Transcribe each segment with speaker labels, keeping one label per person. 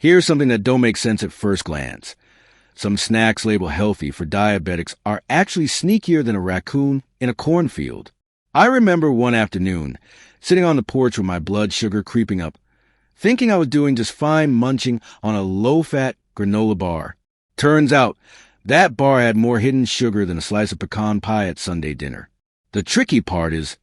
Speaker 1: Here's something that don't make sense at first glance. Some snacks labeled healthy for diabetics are actually sneakier than a raccoon in a cornfield. I remember one afternoon, sitting on the porch with my blood sugar creeping up, thinking I was doing just fine munching on a low-fat granola bar. Turns out, that bar had more hidden sugar than a slice of pecan pie at Sunday dinner. The tricky part is,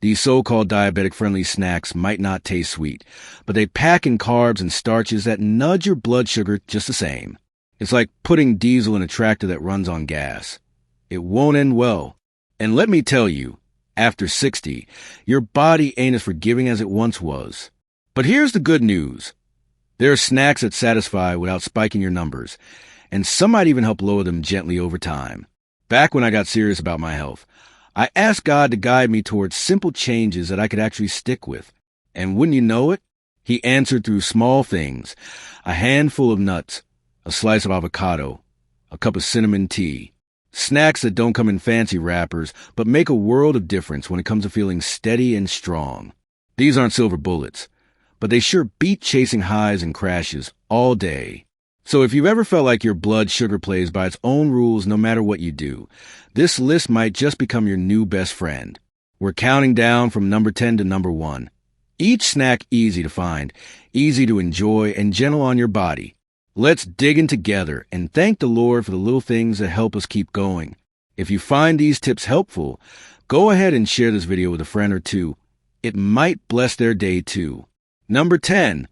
Speaker 1: these so-called diabetic-friendly snacks might not taste sweet, but they pack in carbs and starches that nudge your blood sugar just the same. It's like putting diesel in a tractor that runs on gas. It won't end well. And let me tell you, after 60, your body ain't as forgiving as it once was. But here's the good news. There are snacks that satisfy without spiking your numbers, and some might even help lower them gently over time. Back when I got serious about my health, I asked God to guide me towards simple changes that I could actually stick with. And wouldn't you know it, He answered through small things: a handful of nuts, a slice of avocado, a cup of cinnamon tea. Snacks that don't come in fancy wrappers, but make a world of difference when it comes to feeling steady and strong. These aren't silver bullets, but they sure beat chasing highs and crashes all day. So if you've ever felt like your blood sugar plays by its own rules no matter what you do, this list might just become your new best friend. We're counting down from number 10 to number 1. Each snack easy to find, easy to enjoy, and gentle on your body. Let's dig in together and thank the Lord for the little things that help us keep going. If you find these tips helpful, go ahead and share this video with a friend or two. It might bless their day too. Number 10.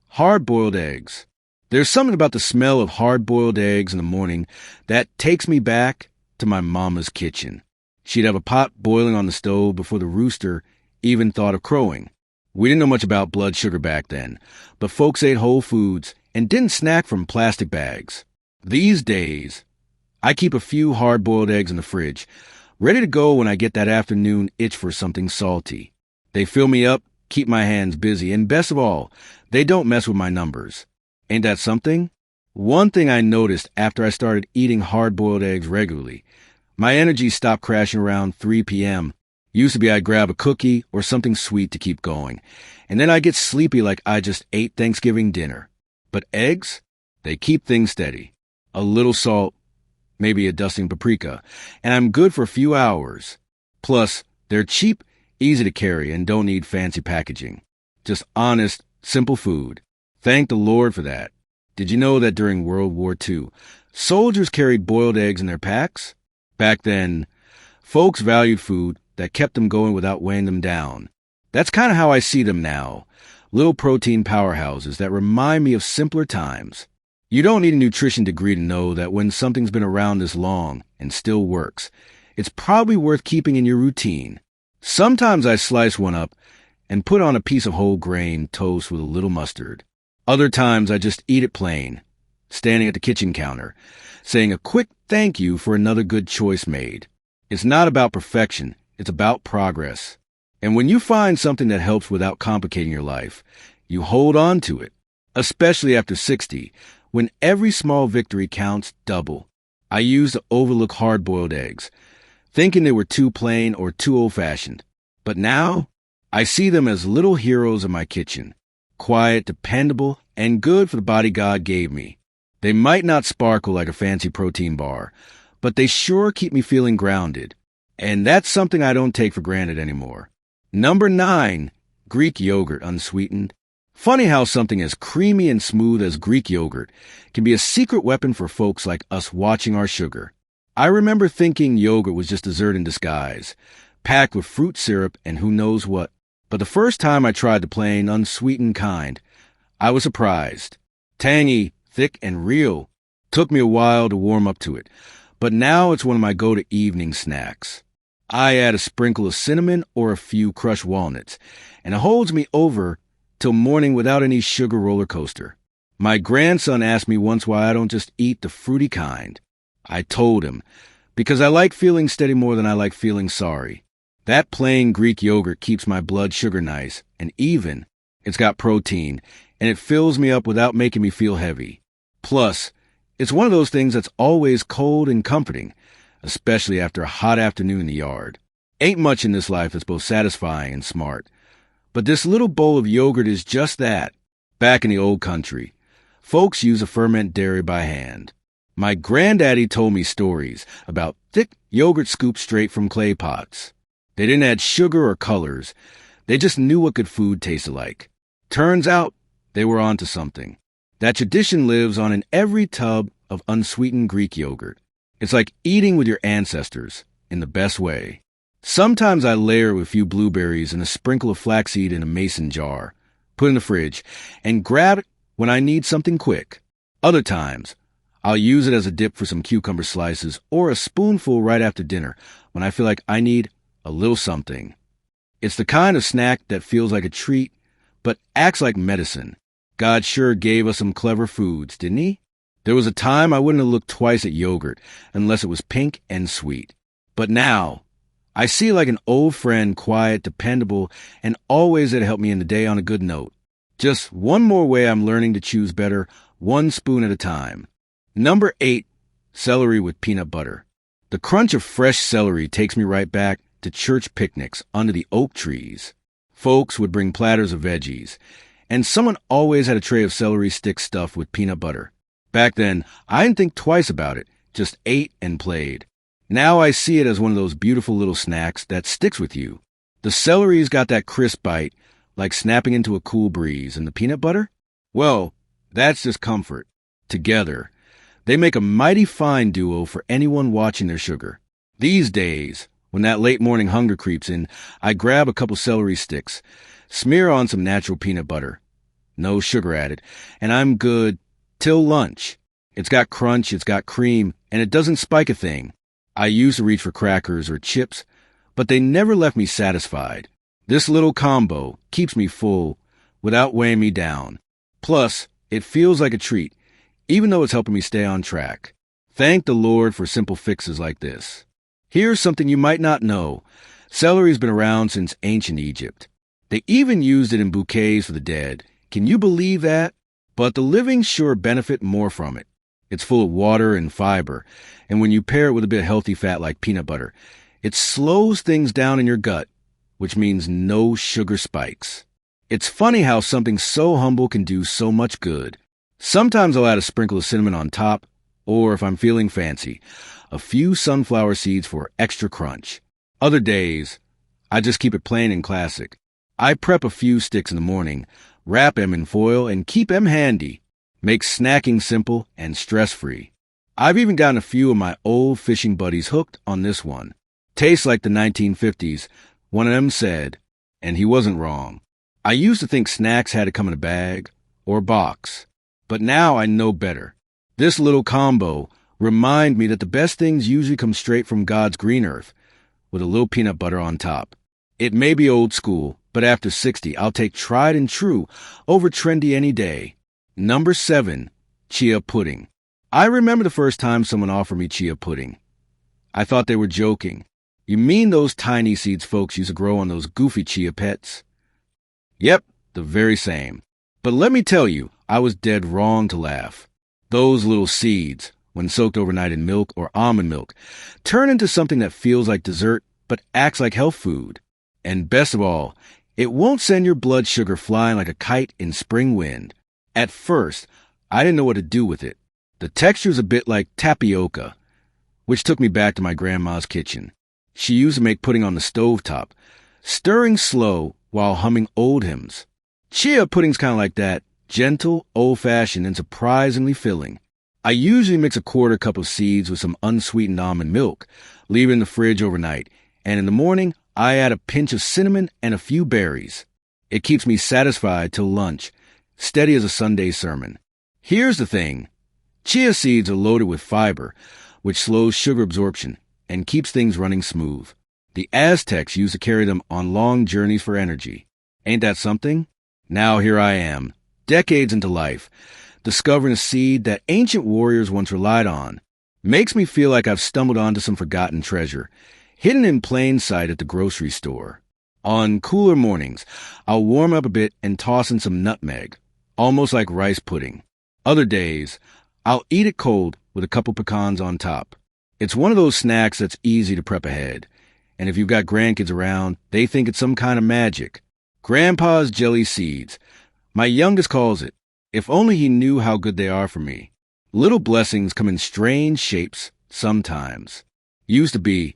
Speaker 1: Hard-boiled eggs. There's something about the smell of hard-boiled eggs in the morning that takes me back to my mama's kitchen. She'd have a pot boiling on the stove before the rooster even thought of crowing. We didn't know much about blood sugar back then, but folks ate whole foods and didn't snack from plastic bags. These days, I keep a few hard-boiled eggs in the fridge, ready to go when I get that afternoon itch for something salty. They fill me up, keep my hands busy, and best of all, they don't mess with my numbers. Ain't that something? One thing I noticed after I started eating hard-boiled eggs regularly, my energy stopped crashing around 3 p.m. Used to be I'd grab a cookie or something sweet to keep going, and then I'd get sleepy like I just ate Thanksgiving dinner. But eggs, they keep things steady. A little salt, maybe a dusting paprika, and I'm good for a few hours. Plus, they're cheap, easy to carry, and don't need fancy packaging. Just honest, simple food. Thank the Lord for that. Did you know that during World War II, soldiers carried boiled eggs in their packs? Back then, folks valued food that kept them going without weighing them down. That's kind of how I see them now. Little protein powerhouses that remind me of simpler times. You don't need a nutrition degree to know that when something's been around this long and still works, it's probably worth keeping in your routine. Sometimes I slice one up and put on a piece of whole grain toast with a little mustard. Other times I just eat it plain, standing at the kitchen counter, saying a quick thank you for another good choice made. It's not about perfection, it's about progress. And when you find something that helps without complicating your life, you hold on to it, especially after 60, when every small victory counts double. I used to overlook hard-boiled eggs, thinking they were too plain or too old-fashioned. But now, I see them as little heroes in my kitchen. Quiet, dependable, and good for the body God gave me. They might not sparkle like a fancy protein bar, but they sure keep me feeling grounded. And that's something I don't take for granted anymore. Number 9, Greek yogurt unsweetened. Funny how something as creamy and smooth as Greek yogurt can be a secret weapon for folks like us watching our sugar. I remember thinking yogurt was just dessert in disguise, packed with fruit syrup and who knows what. But the first time I tried the plain, unsweetened kind, I was surprised. Tangy, thick, and real. Took me a while to warm up to it, but now it's one of my go-to evening snacks. I add a sprinkle of cinnamon or a few crushed walnuts, and it holds me over till morning without any sugar roller coaster. My grandson asked me once why I don't just eat the fruity kind. I told him, because I like feeling steady more than I like feeling sorry. That plain Greek yogurt keeps my blood sugar nice and even. It's got protein, and it fills me up without making me feel heavy. Plus, it's one of those things that's always cold and comforting, especially after a hot afternoon in the yard. Ain't much in this life that's both satisfying and smart. But this little bowl of yogurt is just that. Back in the old country, Folks use a ferment dairy by hand. My granddaddy told me stories about thick yogurt scooped straight from clay pots. They didn't add sugar or colors. They just knew what good food tasted like. Turns out they were onto something. That tradition lives on in every tub of unsweetened Greek yogurt. It's like eating with your ancestors, in the best way. Sometimes I layer with a few blueberries and a sprinkle of flaxseed in a mason jar, put in the fridge, and grab it when I need something quick. Other times, I'll use it as a dip for some cucumber slices or a spoonful right after dinner when I feel like I need a little something. It's the kind of snack that feels like a treat, but acts like medicine. God sure gave us some clever foods, didn't he? There was a time I wouldn't have looked twice at yogurt unless it was pink and sweet. But now, I see it like an old friend, quiet, dependable, and always there to help me end the day on a good note. Just one more way I'm learning to choose better, one spoon at a time. Number 8, celery with peanut butter. The crunch of fresh celery takes me right back to church picnics under the oak trees. Folks would bring platters of veggies, and someone always had a tray of celery sticks stuffed with peanut butter. Back then, I didn't think twice about it, just ate and played. Now I see it as one of those beautiful little snacks that sticks with you. The celery's got that crisp bite, like snapping into a cool breeze, and the peanut butter? Well, that's just comfort. Together, they make a mighty fine duo for anyone watching their sugar. These days, when that late morning hunger creeps in, I grab a couple celery sticks, smear on some natural peanut butter. No sugar added, and I'm good till lunch. It's got crunch, it's got cream, and it doesn't spike a thing. I used to reach for crackers or chips, but they never left me satisfied. This little combo keeps me full without weighing me down. Plus, it feels like a treat, even though it's helping me stay on track. Thank the Lord for simple fixes like this. Here's something you might not know. Celery's been around since ancient Egypt. They even used it in bouquets for the dead. Can you believe that? But the living sure benefit more from it. It's full of water and fiber, and when you pair it with a bit of healthy fat like peanut butter, it slows things down in your gut, which means no sugar spikes. It's funny how something so humble can do so much good. Sometimes I'll add a sprinkle of cinnamon on top, or if I'm feeling fancy, a few sunflower seeds for extra crunch. Other days, I just keep it plain and classic. I prep a few sticks in the morning, wrap them in foil, and keep them handy. Makes snacking simple and stress-free. I've even gotten a few of my old fishing buddies hooked on this one. Tastes like the 1950s, one of them said, and he wasn't wrong. I used to think snacks had to come in a bag or a box, but now I know better. This little combo reminds me that the best things usually come straight from God's green earth, with a little peanut butter on top. It may be old school, but after 60, I'll take tried and true over trendy any day. Number 7, chia pudding. I remember the first time someone offered me chia pudding. I thought they were joking. You mean those tiny seeds folks used to grow on those goofy chia pets? Yep, the very same. But let me tell you, I was dead wrong to laugh. Those little seeds, when soaked overnight in milk or almond milk, turn into something that feels like dessert but acts like health food. And best of all, it won't send your blood sugar flying like a kite in spring wind. At first, I didn't know what to do with it. The texture's a bit like tapioca, which took me back to my grandma's kitchen. She used to make pudding on the stovetop, stirring slow while humming old hymns. Chia pudding's kind of like that, gentle, old-fashioned, and surprisingly filling. I usually mix a quarter cup of seeds with some unsweetened almond milk, leave it in the fridge overnight, and in the morning, I add a pinch of cinnamon and a few berries. It keeps me satisfied till lunch, steady as a Sunday sermon. Here's the thing. Chia seeds are loaded with fiber, which slows sugar absorption and keeps things running smooth. The Aztecs used to carry them on long journeys for energy. Ain't that something? Now here I am, decades into life, discovering a seed that ancient warriors once relied on. Makes me feel like I've stumbled onto some forgotten treasure, hidden in plain sight at the grocery store. On cooler mornings, I'll warm up a bit and toss in some nutmeg, almost like rice pudding. Other days, I'll eat it cold with a couple pecans on top. It's one of those snacks that's easy to prep ahead, and if you've got grandkids around, they think it's some kind of magic. Grandpa's jelly seeds. My youngest calls it. If only he knew how good they are for me. Little blessings come in strange shapes sometimes. Used to be,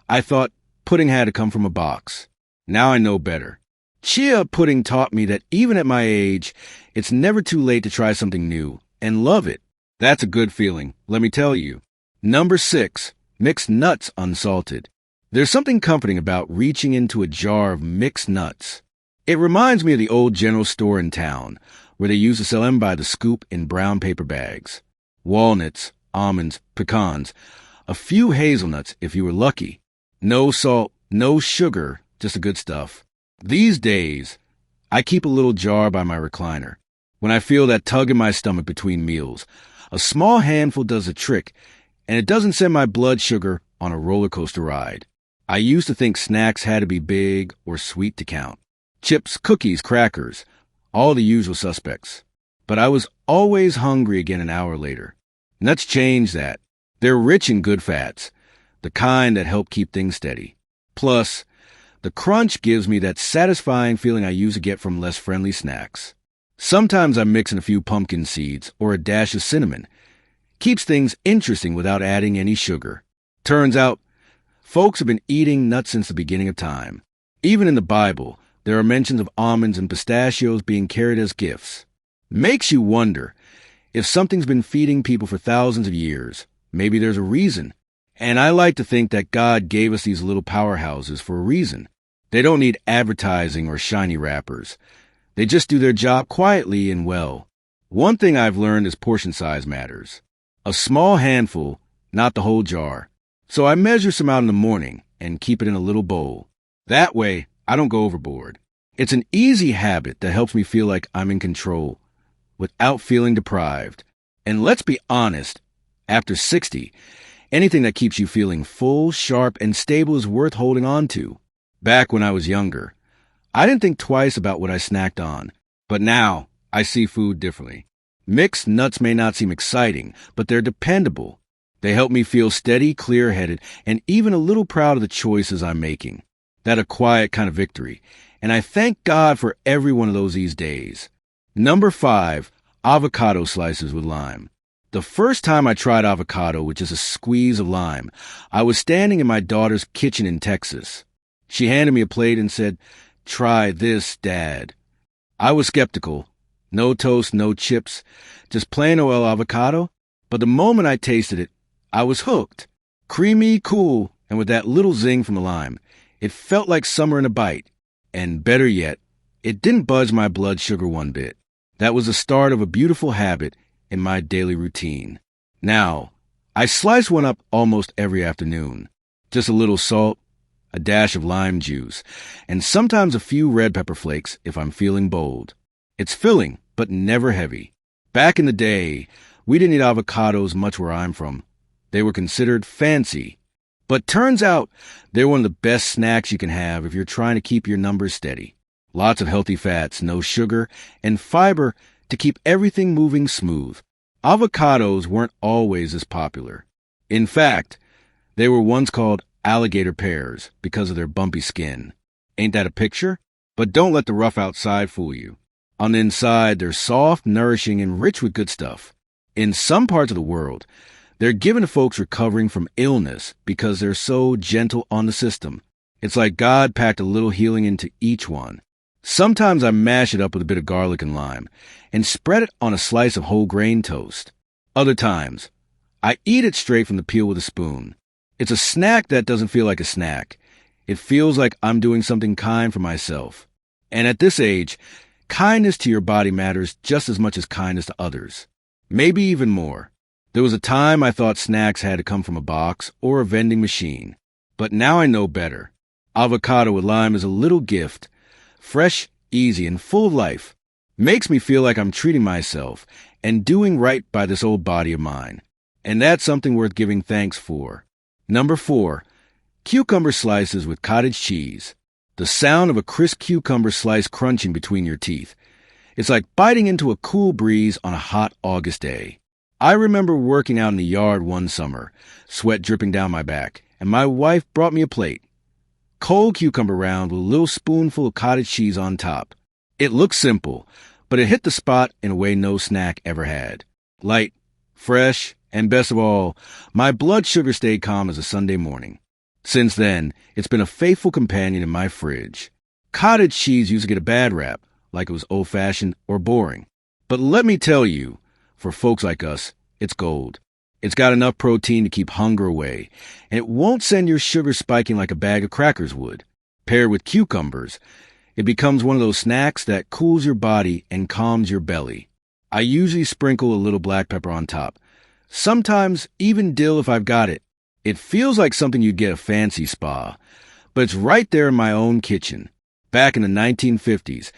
Speaker 1: I thought pudding had to come from a box. Now I know better. Chia pudding taught me that even at my age, it's never too late to try something new and love it. That's a good feeling, let me tell you. Number 6, mix nuts unsalted. There's something comforting about reaching into a jar of mixed nuts. It reminds me of the old general store in town, where they used to sell them by the scoop in brown paper bags. Walnuts, almonds, pecans, a few hazelnuts if you were lucky. No salt, no sugar, just the good stuff. These days, I keep a little jar by my recliner. When I feel that tug in my stomach between meals, a small handful does the trick, and it doesn't send my blood sugar on a roller coaster ride. I used to think snacks had to be big or sweet to count. Chips, cookies, crackers, all the usual suspects. But I was always hungry again an hour later. Nuts change that. They're rich in good fats, the kind that help keep things steady. Plus, the crunch gives me that satisfying feeling I used to get from less friendly snacks. Sometimes I mix in a few pumpkin seeds or a dash of cinnamon. Keeps things interesting without adding any sugar. Turns out, folks have been eating nuts since the beginning of time. Even in the Bible, there are mentions of almonds and pistachios being carried as gifts. Makes you wonder, if something's been feeding people for thousands of years, maybe there's a reason. And I like to think that God gave us these little powerhouses for a reason. They don't need advertising or shiny wrappers. They just do their job quietly and well. One thing I've learned is portion size matters. A small handful, not the whole jar. So I measure some out in the morning and keep it in a little bowl. That way, I don't go overboard. It's an easy habit that helps me feel like I'm in control without feeling deprived. And let's be honest, after 60, anything that keeps you feeling full, sharp, and stable is worth holding on to. Back when I was younger, I didn't think twice about what I snacked on, but now I see food differently. Mixed nuts may not seem exciting, but they're dependable. They help me feel steady, clear-headed, and even a little proud of the choices I'm making. That's a quiet kind of victory, and I thank God for every one of those these days. Number 5, avocado slices with lime. The first time I tried avocado with just a squeeze of lime, I was standing in my daughter's kitchen in Texas. She handed me a plate and said, "Try this, Dad." I was skeptical. No toast, no chips, just plain old avocado. But the moment I tasted it, I was hooked. Creamy, cool, and with that little zing from the lime. It felt like summer in a bite. And better yet, it didn't budge my blood sugar one bit. That was the start of a beautiful habit in my daily routine. Now, I slice one up almost every afternoon. Just a little salt, a dash of lime juice, and sometimes a few red pepper flakes if I'm feeling bold. It's filling, but never heavy. Back in the day, we didn't eat avocados much where I'm from. They were considered fancy. But turns out, they're one of the best snacks you can have if you're trying to keep your numbers steady. Lots of healthy fats, no sugar, and fiber to keep everything moving smooth. Avocados weren't always as popular. In fact, they were once called alligator pears because of their bumpy skin. Ain't that a picture? But don't let the rough outside fool you. On the inside, they're soft, nourishing, and rich with good stuff. In some parts of the world, they're given to folks recovering from illness because they're so gentle on the system. It's like God packed a little healing into each one. Sometimes I mash it up with a bit of garlic and lime and spread it on a slice of whole grain toast. Other times, I eat it straight from the peel with a spoon. It's a snack that doesn't feel like a snack. It feels like I'm doing something kind for myself. And at this age, kindness to your body matters just as much as kindness to others. Maybe even more. There was a time I thought snacks had to come from a box or a vending machine. But now I know better. Avocado with lime is a little gift. Fresh, easy, and full of life. Makes me feel like I'm treating myself and doing right by this old body of mine. And that's something worth giving thanks for. Number 4, cucumber slices with cottage cheese. The sound of a crisp cucumber slice crunching between your teeth. It's like biting into a cool breeze on a hot August day. I remember working out in the yard one summer, sweat dripping down my back, and my wife brought me a plate. Cold cucumber round with a little spoonful of cottage cheese on top. It looks simple, but it hit the spot in a way no snack ever had. Light, fresh, and best of all, my blood sugar stayed calm as a Sunday morning. Since then, it's been a faithful companion in my fridge. Cottage cheese used to get a bad rap, like it was old-fashioned or boring. But let me tell you, for folks like us, it's gold. It's got enough protein to keep hunger away, and it won't send your sugar spiking like a bag of crackers would. Paired with cucumbers, it becomes one of those snacks that cools your body and calms your belly. I usually sprinkle a little black pepper on top. Sometimes even dill if I've got it. It feels like something you'd get at a fancy spa, but it's right there in my own kitchen. Back in the 1950s,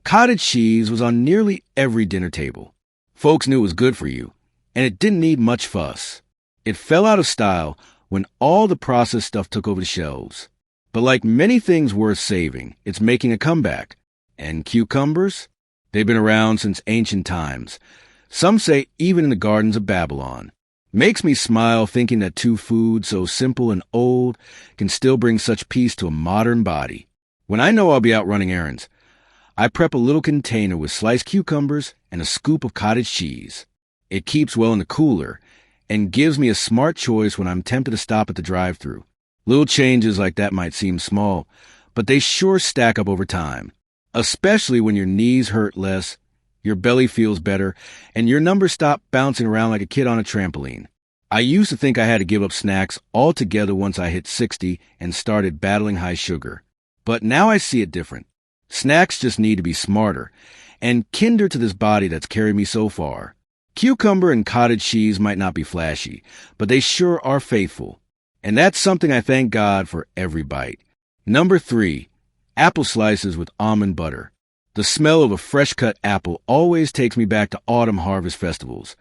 Speaker 1: cottage cheese was on nearly every dinner table. Folks knew it was good for you, and it didn't need much fuss. It fell out of style when all the processed stuff took over the shelves. But like many things worth saving, it's making a comeback. And cucumbers? They've been around since ancient times. Some say even in the gardens of Babylon. Makes me smile thinking that two foods so simple and old can still bring such peace to a modern body. When I know I'll be out running errands, I prep a little container with sliced cucumbers and a scoop of cottage cheese. It keeps well in the cooler and gives me a smart choice when I'm tempted to stop at the drive-thru. Little changes like that might seem small, but they sure stack up over time, especially when your knees hurt less, your belly feels better, and your numbers stop bouncing around like a kid on a trampoline. I used to think I had to give up snacks altogether once I hit 60 and started battling high sugar. But now I see it different. Snacks just need to be smarter and kinder to this body that's carried me so far. Cucumber and cottage cheese might not be flashy, but they sure are faithful. And that's something I thank God for every bite. Number 3, apple slices with almond butter. The smell of a fresh-cut apple always takes me back to autumn harvest festivals,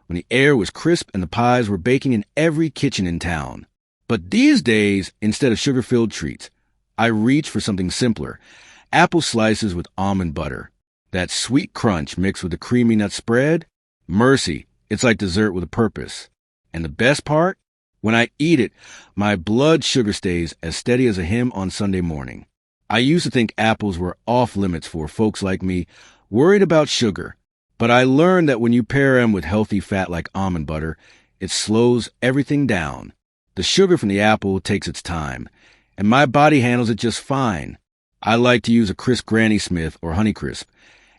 Speaker 1: when the air was crisp and the pies were baking in every kitchen in town. But these days, instead of sugar-filled treats, I reach for something simpler, apple slices with almond butter. That sweet crunch mixed with the creamy nut spread? Mercy, it's like dessert with a purpose. And the best part? When I eat it, my blood sugar stays as steady as a hymn on Sunday morning. I used to think apples were off limits for folks like me, worried about sugar. But I learned that when you pair them with healthy fat like almond butter, it slows everything down. The sugar from the apple takes its time, and my body handles it just fine. I like to use a crisp Granny Smith or Honeycrisp,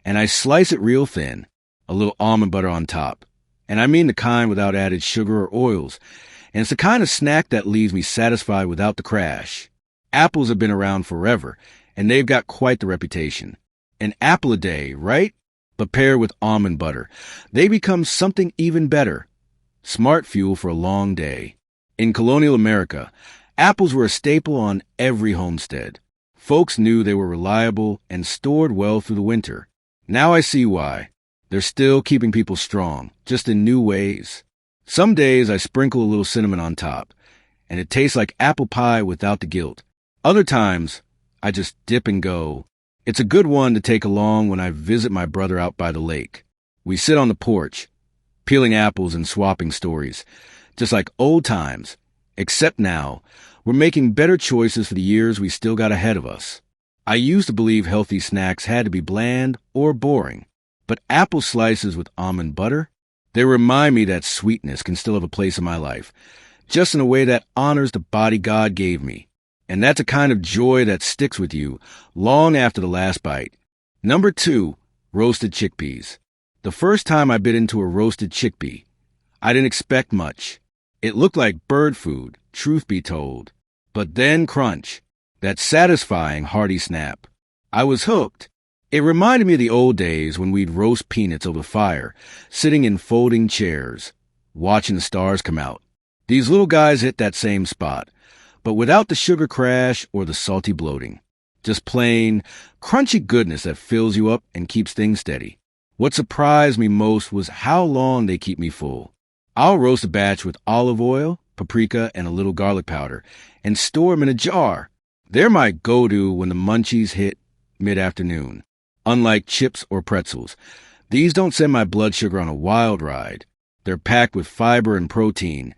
Speaker 1: and I slice it real thin, a little almond butter on top. And I mean the kind without added sugar or oils. And it's the kind of snack that leaves me satisfied without the crash. Apples have been around forever, and they've got quite the reputation. An apple a day, right? But paired with almond butter, they become something even better. Smart fuel for a long day. In colonial America, apples were a staple on every homestead. Folks knew they were reliable and stored well through the winter. Now I see why. They're still keeping people strong, just in new ways. Some days I sprinkle a little cinnamon on top, and it tastes like apple pie without the guilt. Other times, I just dip and go. It's a good one to take along when I visit my brother out by the lake. We sit on the porch, peeling apples and swapping stories, just like old times, except now, we're making better choices for the years we still got ahead of us. I used to believe healthy snacks had to be bland or boring, but apple slices with almond butter? They remind me that sweetness can still have a place in my life, just in a way that honors the body God gave me. And that's a kind of joy that sticks with you long after the last bite. Number 2, roasted chickpeas. The first time I bit into a roasted chickpea, I didn't expect much. It looked like bird food, truth be told. But then crunch, that satisfying hearty snap. I was hooked. It reminded me of the old days when we'd roast peanuts over the fire, sitting in folding chairs, watching the stars come out. These little guys hit that same spot, but without the sugar crash or the salty bloating. Just plain, crunchy goodness that fills you up and keeps things steady. What surprised me most was how long they keep me full. I'll roast a batch with olive oil, paprika, and a little garlic powder, and store them in a jar. They're my go-to when the munchies hit mid-afternoon. Unlike chips or pretzels, these don't send my blood sugar on a wild ride. They're packed with fiber and protein,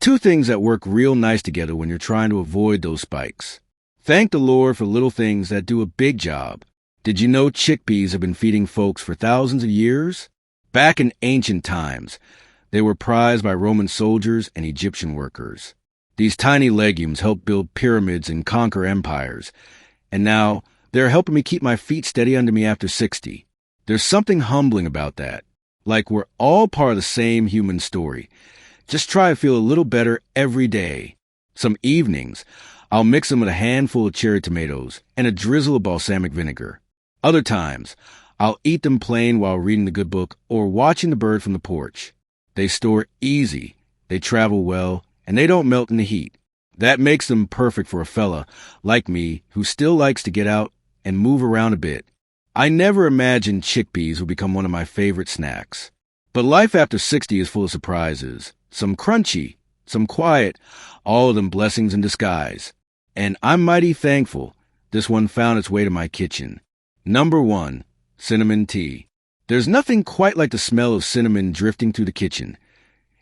Speaker 1: two things that work real nice together when you're trying to avoid those spikes. Thank the Lord for little things that do a big job. Did you know chickpeas have been feeding folks for thousands of years? Back in ancient times, they were prized by Roman soldiers and Egyptian workers. These tiny legumes helped build pyramids and conquer empires. And now, they're helping me keep my feet steady under me after 60. There's something humbling about that. Like we're all part of the same human story. Just try to feel a little better every day. Some evenings, I'll mix them with a handful of cherry tomatoes and a drizzle of balsamic vinegar. Other times, I'll eat them plain while reading the good book or watching the bird from the porch. They store easy, they travel well, and they don't melt in the heat. That makes them perfect for a fella like me who still likes to get out and move around a bit. I never imagined chickpeas would become one of my favorite snacks. But life after 60 is full of surprises. Some crunchy, some quiet, all of them blessings in disguise. And I'm mighty thankful this one found its way to my kitchen. Number 1, cinnamon tea. There's nothing quite like the smell of cinnamon drifting through the kitchen.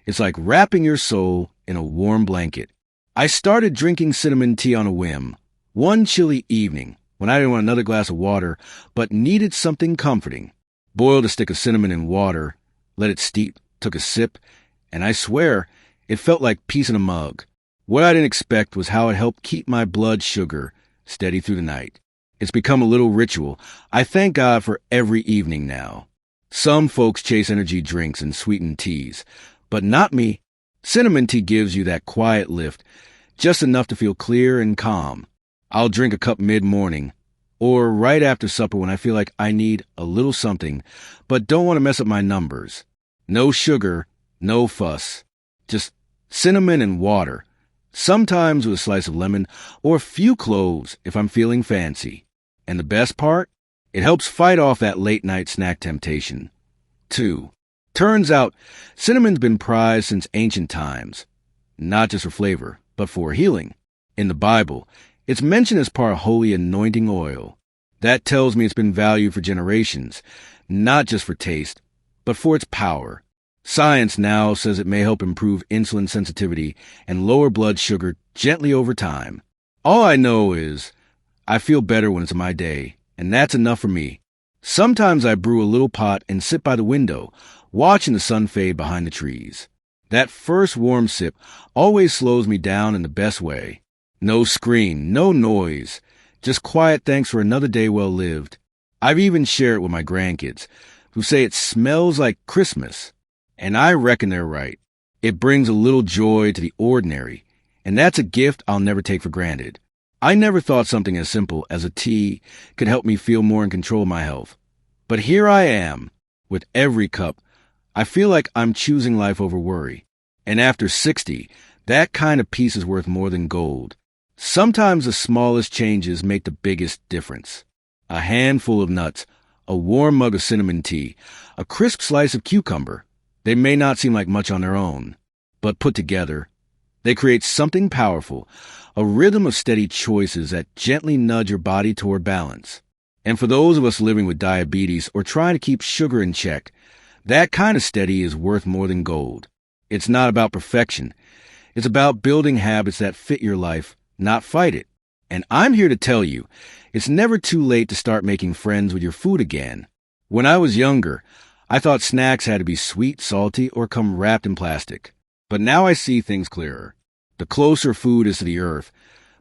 Speaker 1: It's like wrapping your soul in a warm blanket. I started drinking cinnamon tea on a whim, one chilly evening, when I didn't want another glass of water, but needed something comforting. Boiled a stick of cinnamon in water, let it steep, took a sip, and I swear, it felt like peace in a mug. What I didn't expect was how it helped keep my blood sugar steady through the night. It's become a little ritual. I thank God for every evening now. Some folks chase energy drinks and sweetened teas, but not me. Cinnamon tea gives you that quiet lift, just enough to feel clear and calm. I'll drink a cup mid-morning, or right after supper when I feel like I need a little something, but don't want to mess up my numbers. No sugar, no fuss. Just cinnamon and water, sometimes with a slice of lemon, or a few cloves if I'm feeling fancy. And the best part? It helps fight off that late-night snack temptation. 2. Turns out, cinnamon's been prized since ancient times, not just for flavor, but for healing. In the Bible, it's mentioned as part of holy anointing oil. That tells me it's been valued for generations, not just for taste, but for its power. Science now says it may help improve insulin sensitivity and lower blood sugar gently over time. All I know is I feel better when it's my day, and that's enough for me. Sometimes I brew a little pot and sit by the window, watching the sun fade behind the trees. That first warm sip always slows me down in the best way. No screen, no noise, just quiet thanks for another day well lived. I've even shared it with my grandkids, who say it smells like Christmas. And I reckon they're right. It brings a little joy to the ordinary, and that's a gift I'll never take for granted. I never thought something as simple as a tea could help me feel more in control of my health. But here I am. With every cup, I feel like I'm choosing life over worry. And after 60, that kind of peace is worth more than gold. Sometimes the smallest changes make the biggest difference. A handful of nuts, a warm mug of cinnamon tea, a crisp slice of cucumber. They may not seem like much on their own, but put together, they create something powerful, a rhythm of steady choices that gently nudge your body toward balance. And for those of us living with diabetes or trying to keep sugar in check, that kind of steady is worth more than gold. It's not about perfection. It's about building habits that fit your life, not fight it. And I'm here to tell you, it's never too late to start making friends with your food again. When I was younger, I thought snacks had to be sweet, salty, or come wrapped in plastic. But now I see things clearer. The closer food is to the earth,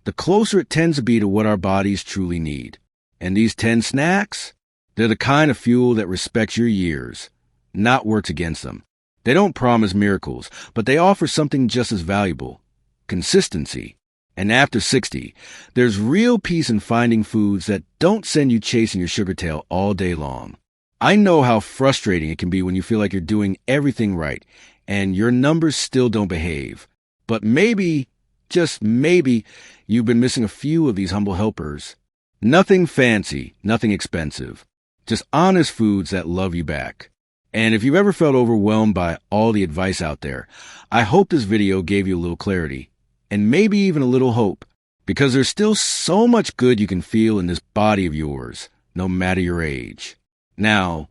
Speaker 1: the closer it tends to be to what our bodies truly need. And these 10 snacks? They're the kind of fuel that respects your years, not works against them. They don't promise miracles, but they offer something just as valuable: consistency. And after 60, there's real peace in finding foods that don't send you chasing your sugar tail all day long. I know how frustrating it can be when you feel like you're doing everything right and your numbers still don't behave. But maybe, just maybe, you've been missing a few of these humble helpers. Nothing fancy, nothing expensive. Just honest foods that love you back. And if you've ever felt overwhelmed by all the advice out there, I hope this video gave you a little clarity, and maybe even a little hope, because there's still so much good you can feel in this body of yours, no matter your age. Now,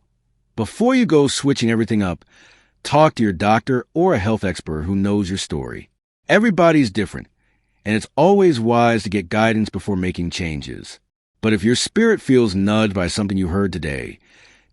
Speaker 1: before you go switching everything up, talk to your doctor or a health expert who knows your story. Everybody's different, and it's always wise to get guidance before making changes. But if your spirit feels nudged by something you heard today,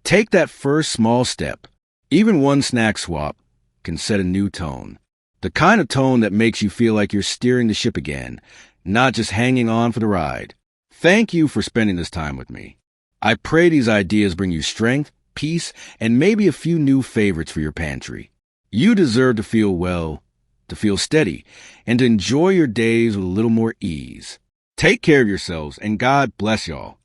Speaker 1: take that first small step. Even one snack swap can set a new tone. The kind of tone that makes you feel like you're steering the ship again, not just hanging on for the ride. Thank you for spending this time with me. I pray these ideas bring you strength, peace, and maybe a few new favorites for your pantry. You deserve to feel well, to feel steady, and to enjoy your days with a little more ease. Take care of yourselves, and God bless y'all.